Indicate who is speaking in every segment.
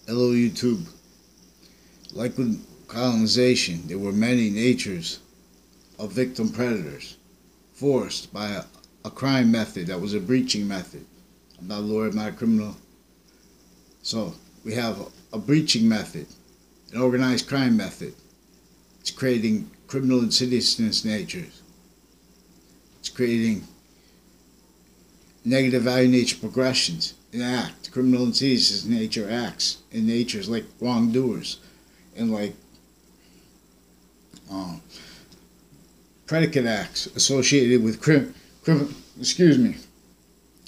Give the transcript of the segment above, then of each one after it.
Speaker 1: Hello YouTube. Like with colonization, there were many natures of victim predators forced by a crime method that was a breaching method. I'm not a lawyer, I'm not a criminal. So we have a breaching method, an organized crime method. It's creating criminal insidiousness natures. It's creating negative value nature progressions in act. Criminal insidiousness nature acts in natures like wrongdoers and like predicate acts associated with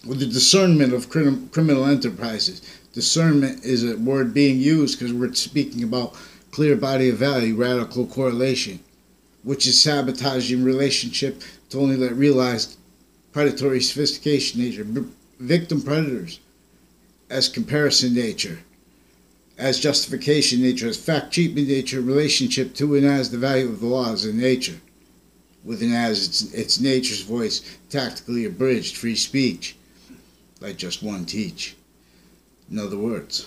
Speaker 1: with the discernment of criminal enterprises. Discernment is a word being used because we're speaking about clear body of value, radical correlation, which is sabotaging relationship to only let realized predatory sophistication nature, victim predators as comparison nature, as justification nature, as fact treatment nature, relationship to and as the value of the laws in nature, with and as its nature's voice, tactically abridged, free speech, like just one teach. In other words.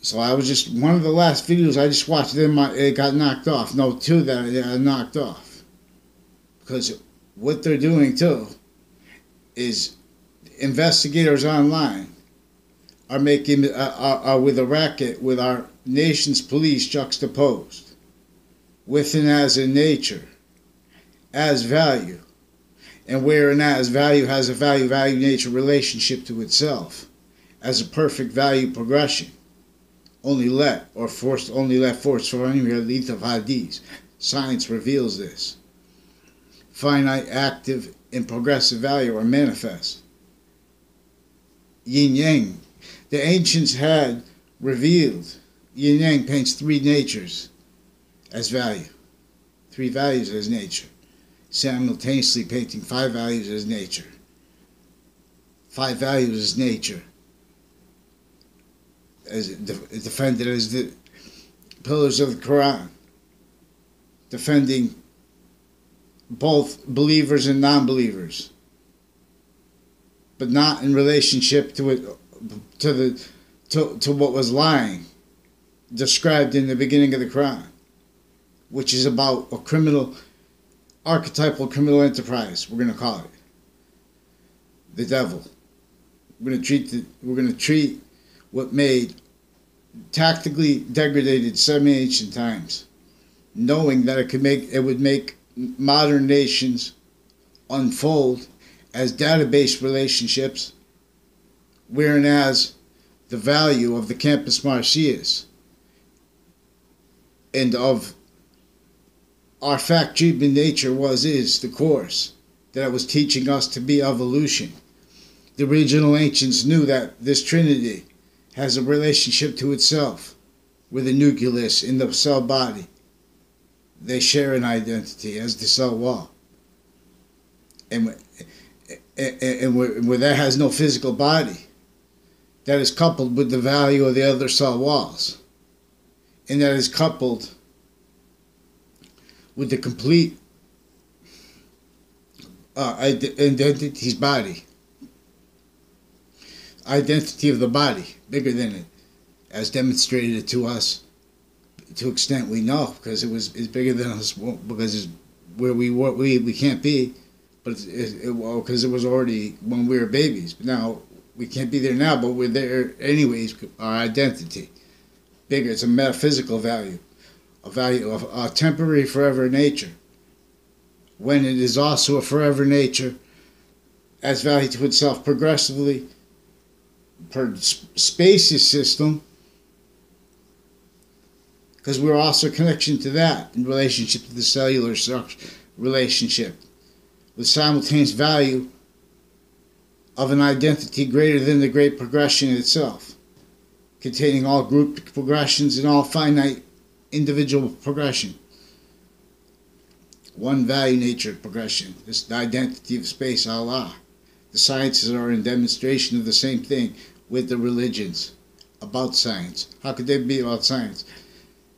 Speaker 1: So I was just, one of the last videos I just watched, it got knocked off. No, two that it got knocked off. Because what they're doing too is investigators online are making are with a racket with our nation's police juxtaposed with and as in nature, as value, and where and as value has a value nature relationship to itself, as a perfect value progression. Only let force for any relief of IDs. Science reveals this. Finite, active, and progressive value are manifest. Yin Yang. The ancients had revealed. Yin Yang paints three natures as value, three values as nature, simultaneously painting five values as nature. Five values as nature, as defended as the pillars of the Quran, defending both believers and non-believers, but not in relationship to it, to what was lying, described in the beginning of the Quran, which is about a criminal, archetypal criminal enterprise. We're going to call it the devil. We're going to treat what made tactically degraded semi-ancient times, knowing that it would make modern nations unfold as database relationships, whereas the value of the Campus Martius and of our fact treatment nature is the course that it was teaching us to be evolution. The original ancients knew that this Trinity has a relationship to itself with the nucleus in the cell body. They share an identity as the cell wall. And where that has no physical body, that is coupled with the value of the other cell walls. And that is coupled with the complete identity's body. Identity of the body, bigger than it, as demonstrated to us to extent we know, because it's bigger than us, because it's where we can't be, but because it was already when we were babies. But now we can't be there now, but we're there anyways. Our identity, bigger. It's a metaphysical value, a value of a temporary, forever nature. When it is also a forever nature, as value to itself progressively per spaces system. Because we're also a connection to that in relationship to the cellular relationship, with simultaneous value of an identity greater than the great progression itself, containing all group progressions and all finite individual progression. One value nature progression, this identity of space, Allah. The sciences are in demonstration of the same thing with the religions about science. How could they be about science?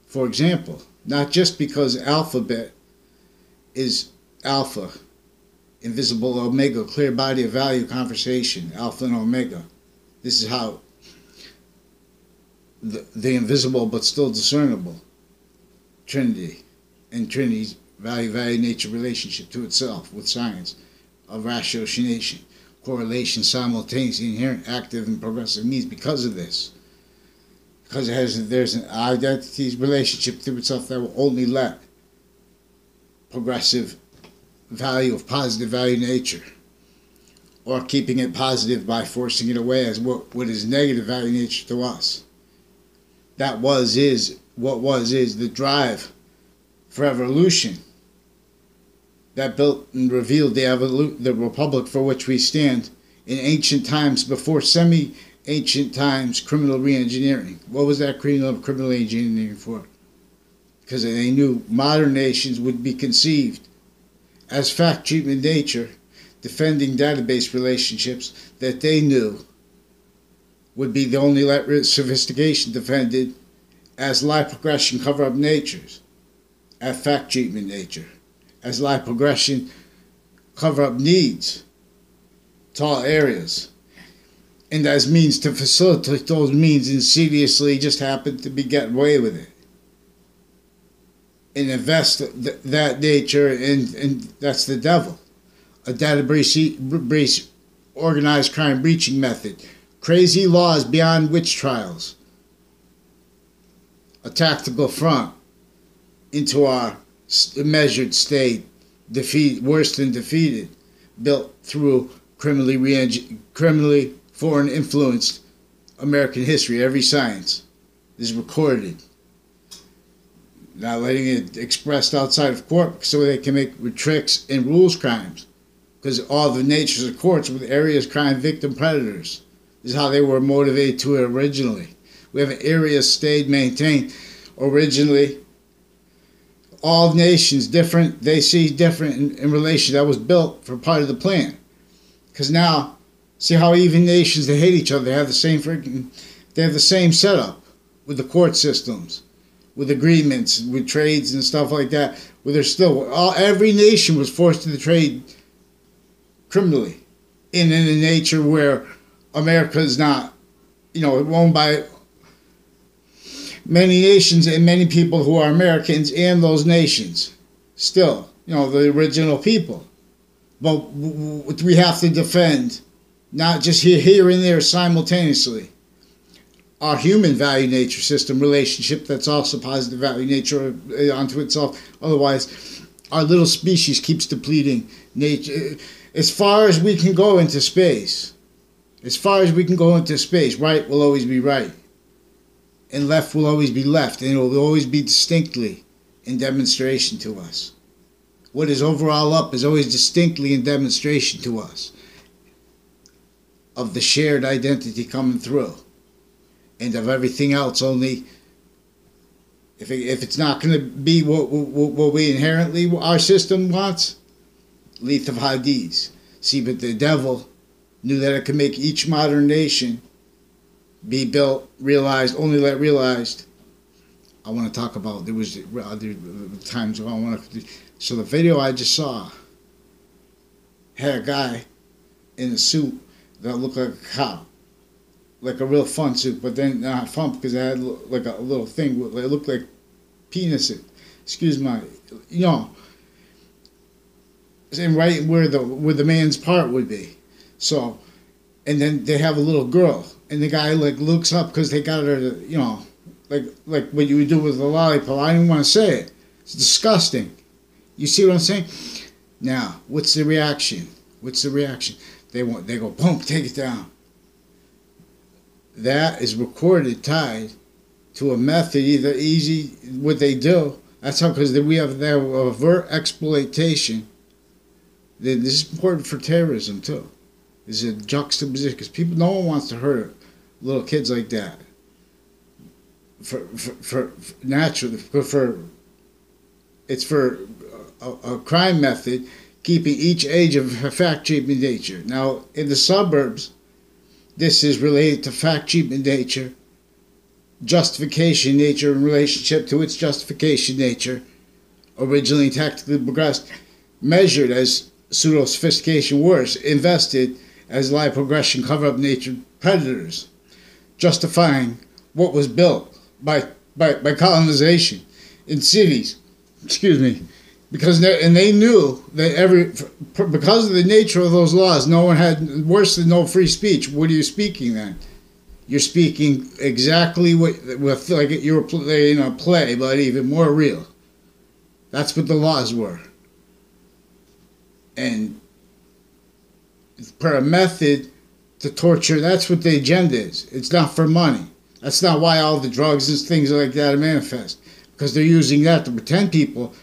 Speaker 1: For example, not just because alphabet is alpha, invisible omega, clear body of value conversation, alpha and omega. This is how the invisible but still discernible Trinity, and Trinity's value-nature relationship to itself with science of ratiocination, correlation, simultaneously inherent, active, and progressive means because of this. Because there's an identity's relationship to itself that will only let progressive value of positive value nature, or keeping it positive by forcing it away as what is negative value nature to us. What was is the drive for evolution that built and revealed the republic for which we stand in ancient times, before semi-ancient times, criminal re-engineering. What was that criminal engineering for? Because they knew modern nations would be conceived as fact treatment nature, defending database relationships that they knew would be the only sophistication defended as life progression cover-up natures, as fact treatment nature, as life progression cover-up needs to all areas, and as means to facilitate those means insidiously just happen to be getting away with it. And invest that nature, and that's the devil. A data breach, organized crime breaching method, crazy laws beyond witch trials, a tactical front into our measured state, worse than defeated, built through criminally foreign influenced American history. Every science is recorded, not letting it expressed outside of court so they can make tricks and rules crimes, because all the natures of courts were areas crime victim predators. This is how they were motivated to it originally. We have an area stayed maintained originally. All nations different, they see different in relation. That was built for part of the plan. Because now, see how even nations, they hate each other. They have the same setup with the court systems, with agreements, with trades and stuff like that. Where there's still, every nation was forced to trade criminally in a nature where America is not, owned by many nations and many people who are Americans and those nations. Still, the original people. But we have to defend, not just here and there simultaneously, our human value nature system relationship that's also positive value nature onto itself. Otherwise, our little species keeps depleting nature. As far as we can go into space, right will always be right, and left will always be left, and it will always be distinctly in demonstration to us. What is overall up is always distinctly in demonstration to us of the shared identity coming through, and of everything else only. If it's not going to be what we inherently, our system wants, Leith of Hadith. See, but the devil knew that it could make each modern nation be built, realized, only let realized. I want to talk about, there was other times I want to, so the video I just saw had a guy in a suit that looked like a cop, like a real fun suit, but then not fun because it had like a little thing, it looked like penis, excuse my, and right where the man's part would be. So, and then they have a little girl, and the guy looks up because they got her to, like what you would do with a lollipop. I didn't want to say it. It's disgusting. You see what I'm saying? Now, what's the reaction? They go, boom, take it down. That is recorded, tied to a method, either easy, what they do. That's how, because they avert exploitation. This is important for terrorism too. This is a juxtaposition, because no one wants to hurt little kids like that. It's for a crime method, keeping each age of fact treatment nature. Now, in the suburbs, this is related to fact treatment nature, justification nature in relationship to its justification nature, originally tactically progressed, measured as pseudo-sophistication worse, invested as life progression cover-up nature predators, justifying what was built by colonization in cities. Excuse me. Because they knew that because of the nature of those laws, no one had worse than no free speech. What are you speaking then? You're speaking exactly what like you were playing a play, but even more real. That's what the laws were. And per a method to torture, that's what the agenda is. It's not for money. That's not why all the drugs and things like that are manifest. Because they're using that to pretend people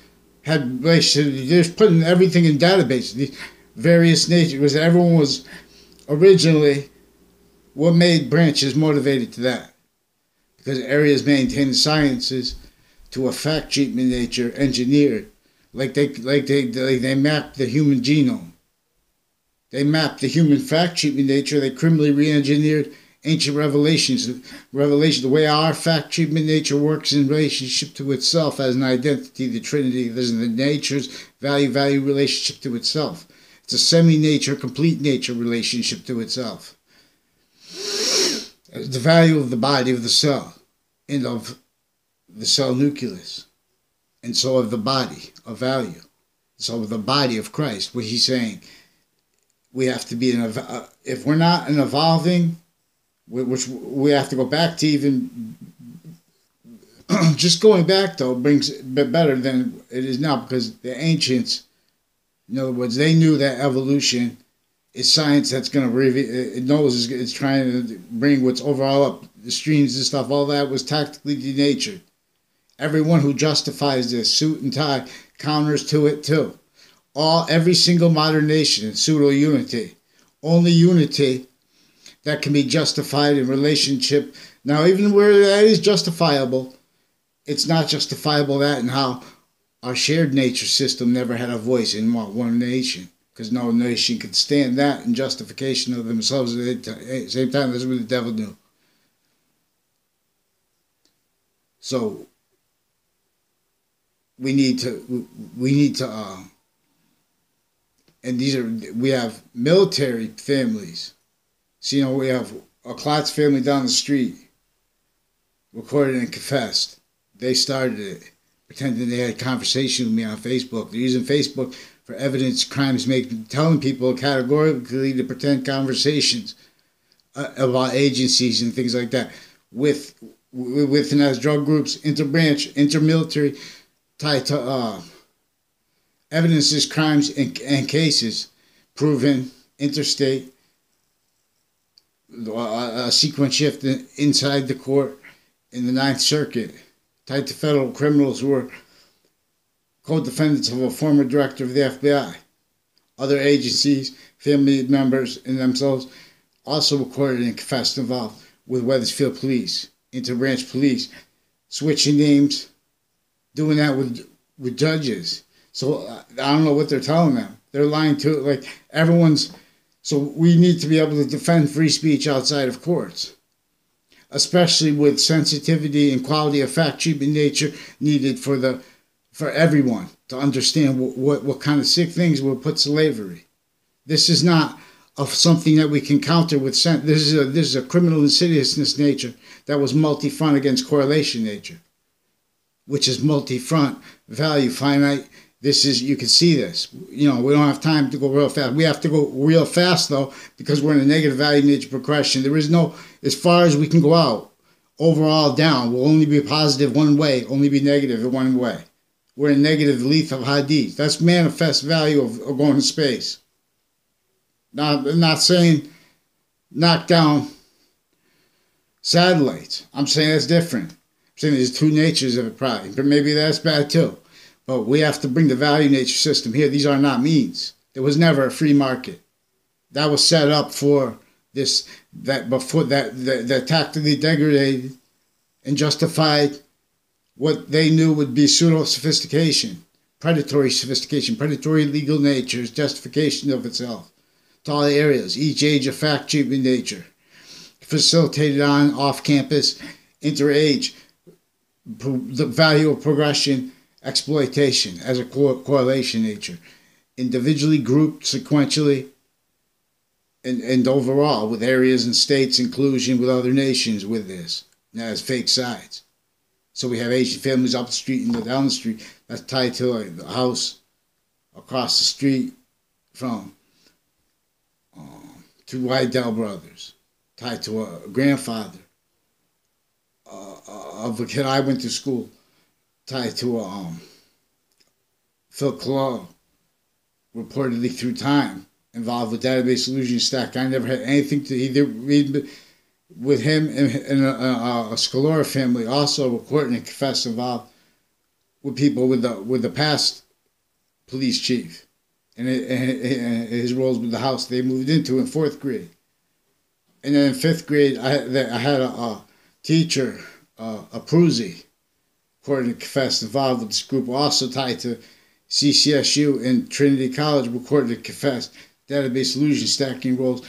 Speaker 1: had relationships. They're just putting everything in databases. The various natures, because everyone was originally what made branches motivated to that. Because areas maintain the sciences to a fact treatment nature engineered. Like they mapped the human genome. They mapped the human fact treatment nature. They criminally re-engineered ancient revelations. The way our fact treatment nature works in relationship to itself as an identity, the Trinity. There's the nature's value relationship to itself. It's a semi-nature, complete nature relationship to itself. The value of the body of the cell and of the cell nucleus. And so of the body of value. So of the body of Christ. What he's saying, we have to be if we're not an evolving, which we have to go back to even just going back though brings a bit better than it is now, because the ancients, in other words, they knew that evolution is science that's going to reveal, it knows it's trying to bring what's overall up, the streams and stuff, all that was tactically denatured. Everyone who justifies this suit and tie counters to it too. Every single modern nation, pseudo-unity. Only unity that can be justified in relationship. Now, even where that is justifiable, it's not justifiable that and how our shared nature system never had a voice in one nation. Because no nation could stand that in justification of themselves at the same time. That's what the devil knew. So, we need to and we have military families. So, we have a Klotz family down the street, recorded and confessed. They started it, pretending they had a conversation with me on Facebook. They're using Facebook for evidence crimes made, telling people categorically to pretend conversations about agencies and things like that with and as drug groups, interbranch, intermilitary, tied to evidences, crimes, and cases proven interstate, a sequence shift inside the court in the Ninth Circuit, tied to federal criminals who were co-defendants of a former director of the FBI. Other agencies, family members, and themselves also recorded and confessed involved with Wethersfield Police, interbranch police, switching names, doing that with judges. So I don't know what they're telling them. They're lying to it like everyone's. So we need to be able to defend free speech outside of courts, especially with sensitivity and quality of fact treatment nature needed for everyone to understand what kind of sick things will put slavery. This is not something that we can counter with this is a criminal insidiousness nature that was multi-front against correlation nature, which is multi-front, value, finite. This is, you can see this. We don't have time to go real fast. We have to go real fast, though, because we're in a negative value nature progression. There is no, as far as we can go out, overall down, will only be positive one way, only be negative in one way. We're in negative lethal hadith. That's manifest value of going to space. I'm not saying knock down satellites. I'm saying that's different. I'm saying there's two natures of it probably, but maybe that's bad too. But we have to bring the value nature system here. These are not means. There was never a free market. That was set up for this, that before that tactically degraded and justified what they knew would be pseudo-sophistication, predatory sophistication, predatory legal nature's justification of itself to all areas, each age of fact treatment nature, facilitated on, off-campus, inter-age, the value of progression, exploitation as a correlation nature, individually grouped sequentially and overall with areas and states, inclusion with other nations with this. and that has fake sides. So we have Asian families up the street and down the street that's tied to like the house across the street from two Wydell brothers, tied to a grandfather of a kid I went to school, tied to Phil Clough, reportedly through time, involved with database solution stack. I never had anything to either read with him and a Scalora family, also recorded and confessed, involved with people with the past police chief and his roles with the house they moved into in 4th grade. And then in 5th grade, I had a teacher, a Prusi, recorded and confessed, involved with this group, also tied to CCSU and Trinity College, recorded and confessed database solution stacking roles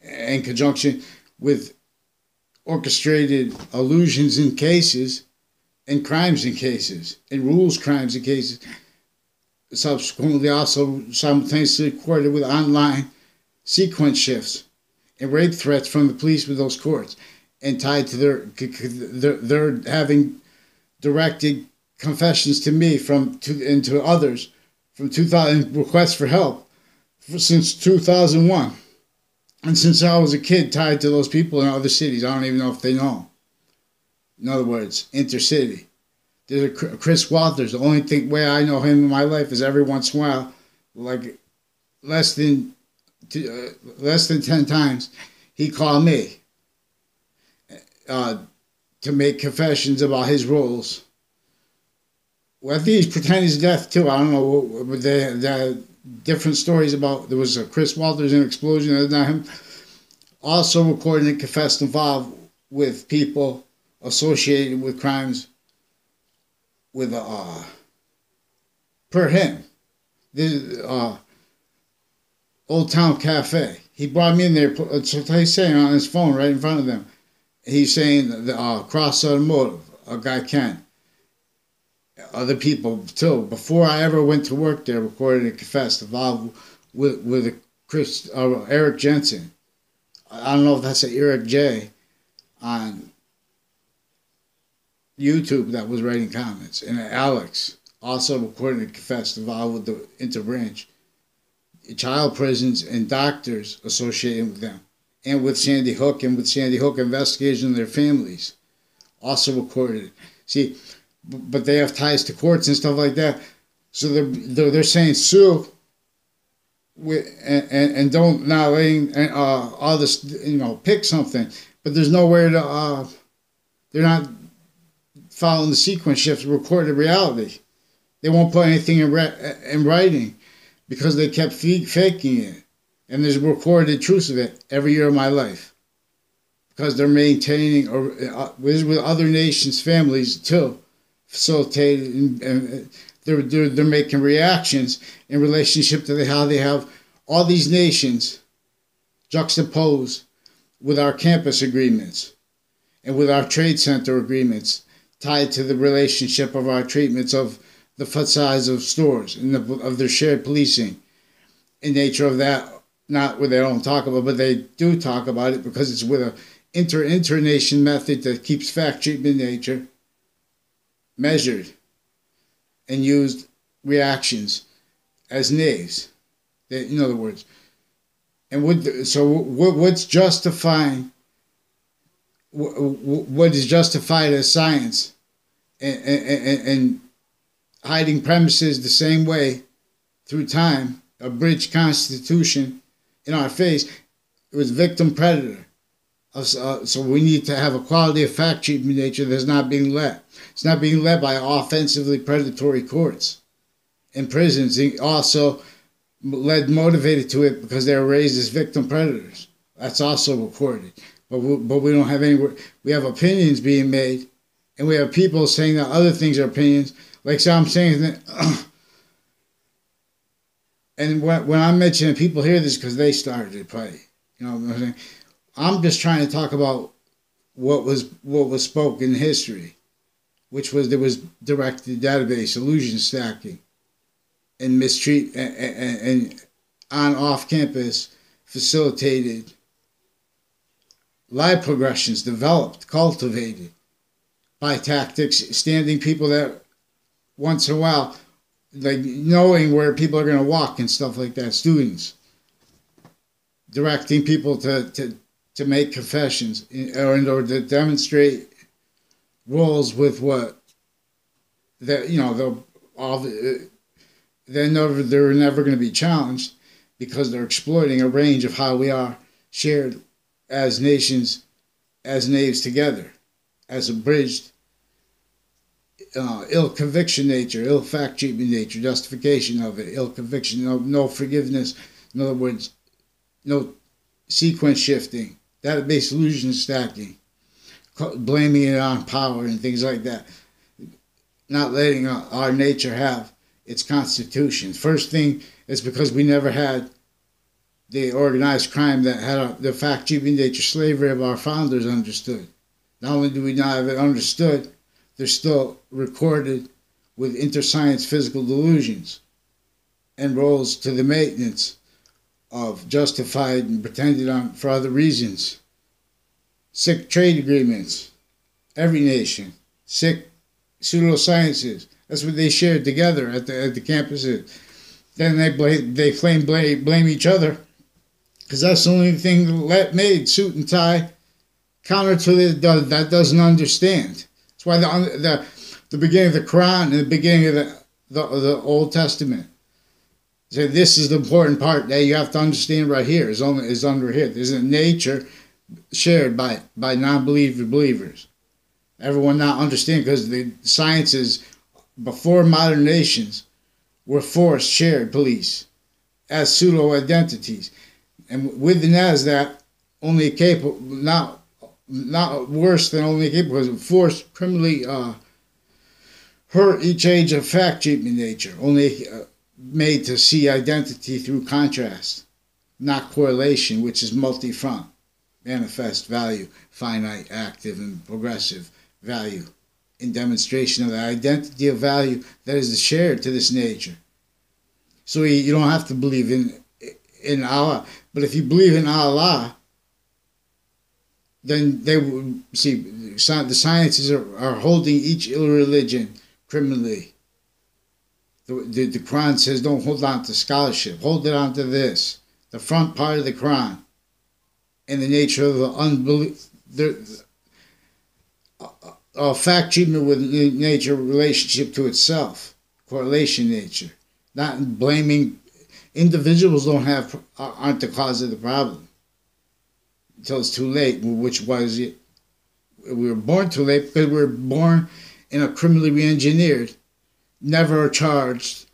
Speaker 1: in conjunction with orchestrated illusions in cases and crimes in cases and rules crimes in cases. Subsequently also simultaneously recorded with online sequence shifts and rape threats from the police with those courts, and tied to their having directed confessions to me and to others from 2000, requests for help since 2001. And since I was a kid, tied to those people in other cities. I don't even know if they know. In other words, intercity. There's a Chris Walters. The only way I know him in my life is every once in a while, like less than 10 times, he called me to make confessions about his roles. Well, I think he's pretending his death too. I don't know, but there different stories about. There was a Chris Walters in an explosion. That's not him. Also recorded and confessed, involved with people associated with crimes with per him. This Old Town Cafe. He brought me in there. So he's saying on his phone right in front of them. He's saying the cross automotive, a guy Ken. Other people too. Before I ever went to work there, recorded and confessed, involved with a Eric Jensen. I don't know if that's an Eric J on YouTube that was writing comments, and Alex also recorded and confessed, involved with the interbranch, child prisons and doctors associated with them, and with Sandy Hook investigations and their families, also recorded. See. But they have ties to courts and stuff like that, so they're saying sue, and don't now letting all this pick something, but there's nowhere to they're not following the sequence shifts, recorded reality. They won't put anything in writing because they kept faking it, and there's recorded truths of it every year of my life because they're maintaining with other nations' families too. Facilitated, and they're making reactions in relationship to how they have all these nations juxtaposed with our campus agreements and with our trade center agreements, tied to the relationship of our treatments of the facades of stores and of their shared policing. In nature of that, not where they don't talk about, but they do talk about it because it's with a inter-nation method that keeps fact treatment nature measured and used reactions as knaves. In other words, and what's justifying what is justified as science and hiding premises the same way through time, a bridge constitution in our face, it was victim predator. So we need to have a quality of fact treatment nature that's not being led. It's not being led by offensively predatory courts and prisons. Also motivated to it because they were raised as victim predators. That's also recorded. But we don't have any. We have opinions being made, and we have people saying that other things are opinions. Like so I'm saying that. And when I'm mentioning, people hear this because they started it, probably. You know what I'm saying? I'm just trying to talk about what was spoken in history, which was there was directed database, illusion stacking, and mistreat and on off campus facilitated lie progressions developed, cultivated by tactics, standing people that once in a while, like knowing where people are going to walk and stuff like that, students, directing people to make confessions or to demonstrate roles with what that they're never going to be challenged because they're exploiting a range of how we are shared as nations, as knaves together, as abridged ill conviction nature, ill fact treatment nature, justification of it, ill conviction, no forgiveness. In other words, no sequence shifting, database illusion stacking, blaming it on power and things like that. Not letting our nature have its constitution. First thing is because we never had the organized crime that had the fact treatment nature slavery of our founders understood. Not only do we not have it understood, they're still recorded with interscience physical delusions and roles to the maintenance of justified and pretended on for other reasons. Sick trade agreements, every nation, sick pseudosciences. That's what they shared together at the campuses. Then they blame each other because that's the only thing that made suit and tie counter to that doesn't understand. That's why the beginning of the Quran and the beginning of the Old Testament say this is the important part that you have to understand right here is under here. There's a nature shared by non-believer believers. Everyone not understand because the sciences before modern nations were forced shared police as pseudo identities, and with the NASDAQ only capable not worse than only capable because it forced criminally hurt each age of fact treatment nature only made to see identity through contrast, not correlation, which is multi-front, manifest value, finite, active, and progressive value in demonstration of the identity of value that is shared to this nature. So you don't have to believe in Allah, but if you believe in Allah, then they will see the sciences are holding each ill religion criminally. The Quran says don't hold on to scholarship, hold it on to this, the front part of the Quran, and the nature of the unbelief. Fact treatment with nature relationship to itself, correlation nature, not blaming individuals aren't the cause of the problem until it's too late, which was it. We were born too late because we were born in a criminally re-engineered, never charged,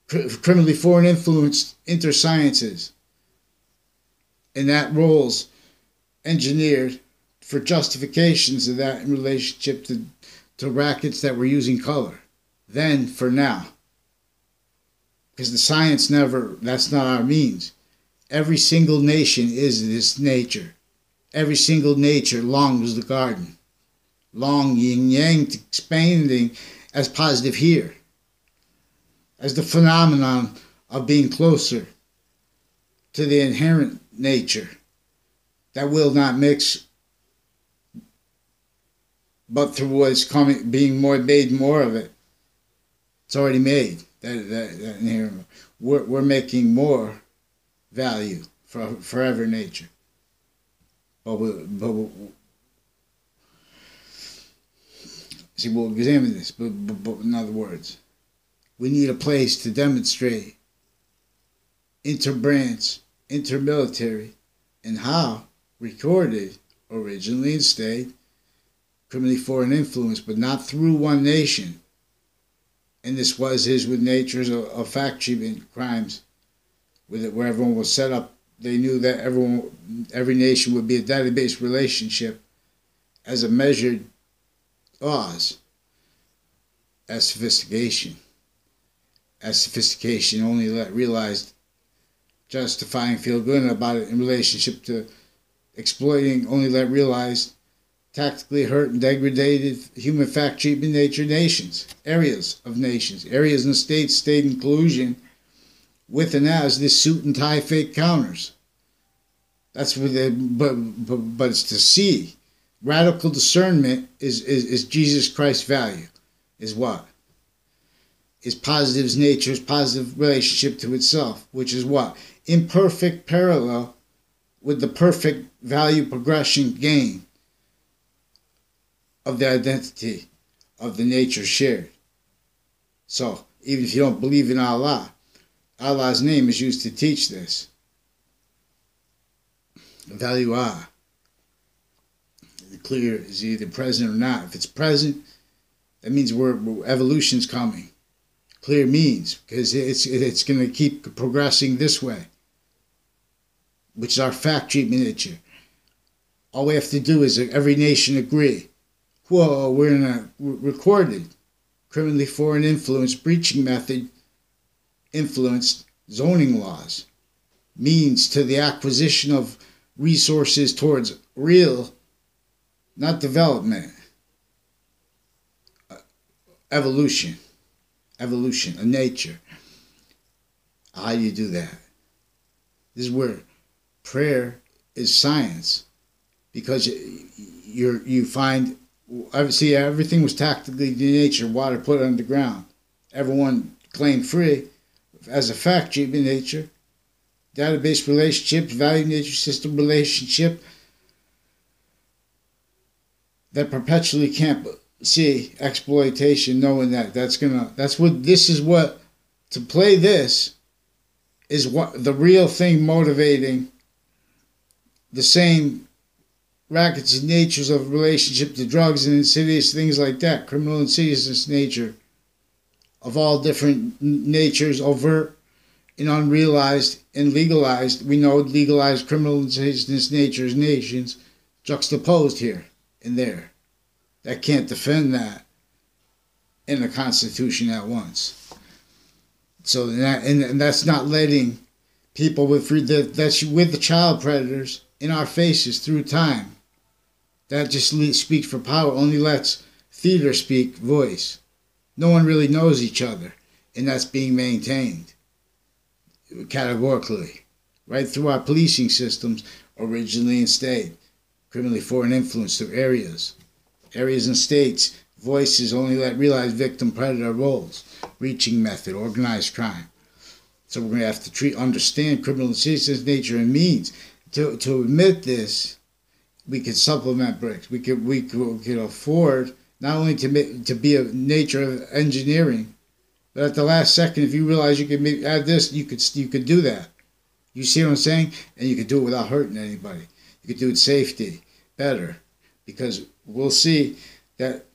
Speaker 1: criminally foreign influenced intersciences, and that roles engineered for justifications of that in relationship to rackets that were using color. Then for now. Because the science that's not our means. Every single nation is this nature. Every single nature longs the garden. Long yin yang expanding as positive here. As the phenomenon of being closer to the inherent nature that will not mix, but through what's coming, being made more of it. It's already made. That we're making more value for forever nature. But we'll examine this. But in other words, we need a place to demonstrate interbranch, intermilitary, and how recorded originally in state, criminally foreign influence, but not through one nation. And this was his with natures of fact treatment crimes, with it where everyone was set up. They knew that every nation would be a database relationship as a measured laws, as sophistication. As sophistication only realized justifying feel good about it in relationship to exploiting only let realized tactically hurt and degraded human fact treatment nature nations, areas and states, state inclusion with and as this suit and tie fake counters. That's what but it's to see. Radical discernment is Jesus Christ's value. Is what? Is positive's nature, is positive relationship to itself, which is what? Imperfect parallel with the perfect value progression gain of the identity of the nature shared. So, even if you don't believe in Allah, Allah's name is used to teach this. Value Ah. The clear is either present or not. If it's present, that means evolution's coming. Clear means, because it's going to keep progressing this way, which is our fact treatment nature. All we have to do is every nation agree. Whoa, we're in a recorded criminally foreign influence breaching method influenced zoning laws, means to the acquisition of resources towards real, not development, evolution, a nature. How do you do that? This is where prayer is science, because you find, see, everything was tactically nature, water put underground. Everyone claimed free as a fact treatment nature. Database relationships, value nature system relationship that perpetually can't see exploitation, knowing that to play this is what the real thing motivating the same rackets and natures of relationship to drugs and insidious things like that, criminal insidiousness nature of all different natures, overt and unrealized and legalized. We know legalized criminal insidiousness natures, nations juxtaposed here and there. That can't defend that in the Constitution at once. So that's not letting people with the child predators in our faces through time. That just speaks for power. Only lets theater speak voice. No one really knows each other, and that's being maintained categorically right through our policing systems, originally in state, criminally foreign influence through areas and states. Voices only let realize victim predator roles, reaching method, organized crime. So we're going to have to understand criminal insidiousness nature and means. To admit this, we could supplement bricks. We could afford not only to be a nature of engineering, but at the last second, if you realize you could add this, you could do that. You see what I'm saying? And you could do it without hurting anybody. You could do it safety better, because we'll see that